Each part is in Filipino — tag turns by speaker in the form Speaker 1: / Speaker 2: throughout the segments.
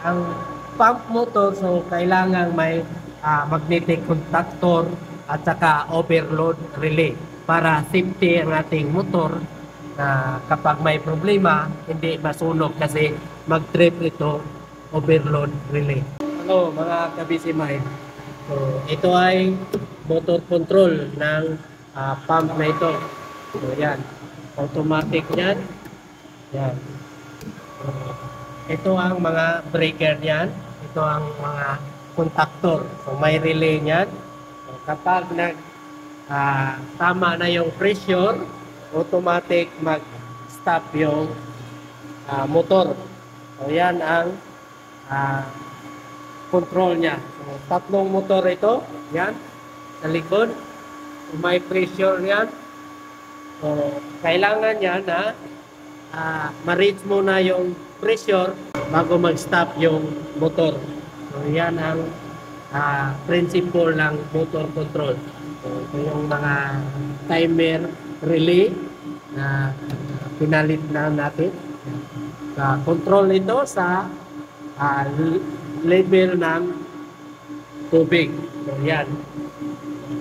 Speaker 1: Ang pump motor, so kailangan may magnetic contactor at saka overload relay para safety ang ating motor na kapag may problema, hindi masunog kasi mag-trip ito overload relay. Hello mga kabisimay. So, ito ay motor control ng pump na ito. So, yan. Automatic yan. Yan. So, ito ang mga breaker niyan. Ito ang mga contactor. So, may relay niyan. So, kapag tama na yung pressure, automatic mag-stop yung motor. So, yan ang control niya. So, tatlong motor ito. Yan. Sa likod. So, may pressure yan. So, kailangan yan na ma-reach muna yung pressure bago mag-stop yung motor. So, yan ang principle ng motor control. So, ito yung mga timer relay na pinalit na natin. Control ito sa level ng tubig. So, yan.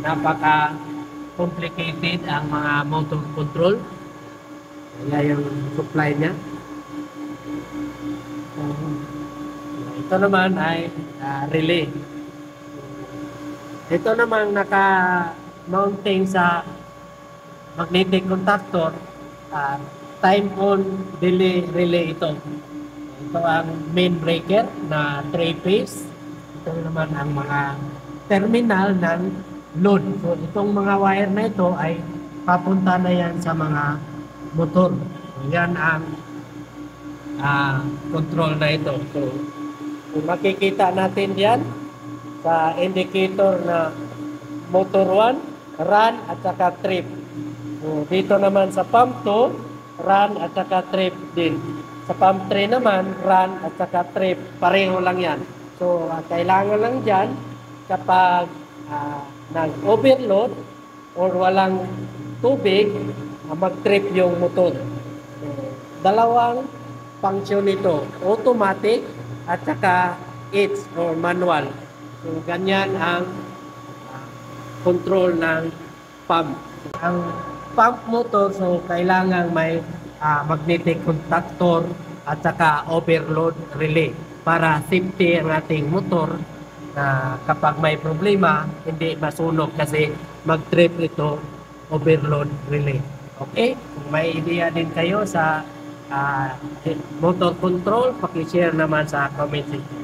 Speaker 1: Napaka-complicated ang mga motor control. Yan yung supply niya. Ito naman ay relay. Ito naman naka-mounting sa magnetic contactor. Time on delay relay ito. Ito ang main breaker na 3-phase. Ito naman ang mga terminal ng load. So itong mga wire na ito ay papunta na yan sa mga motor. So, yan ang control na ito. So, kung makikita natin yan sa indicator na motor 1, run at saka trip. So, dito naman sa pump 2, run at saka trip din. Sa pump 3 naman, run at saka trip. Pareho lang yan. So, kailangan lang dyan kapag nag-overload or walang tubig, mag-trip yung motor. So, dalawang function nito, automatic at saka H or manual. So, ganyan ang control ng pump. Ang pump motor, so kailangan may magnetic contactor at saka overload relay para safety ang ating motor na kapag may problema, hindi masunog kasi mag-trip ito overload relay. Okay? Kung may idea din kayo sa motor control, paki-share naman sa comment section.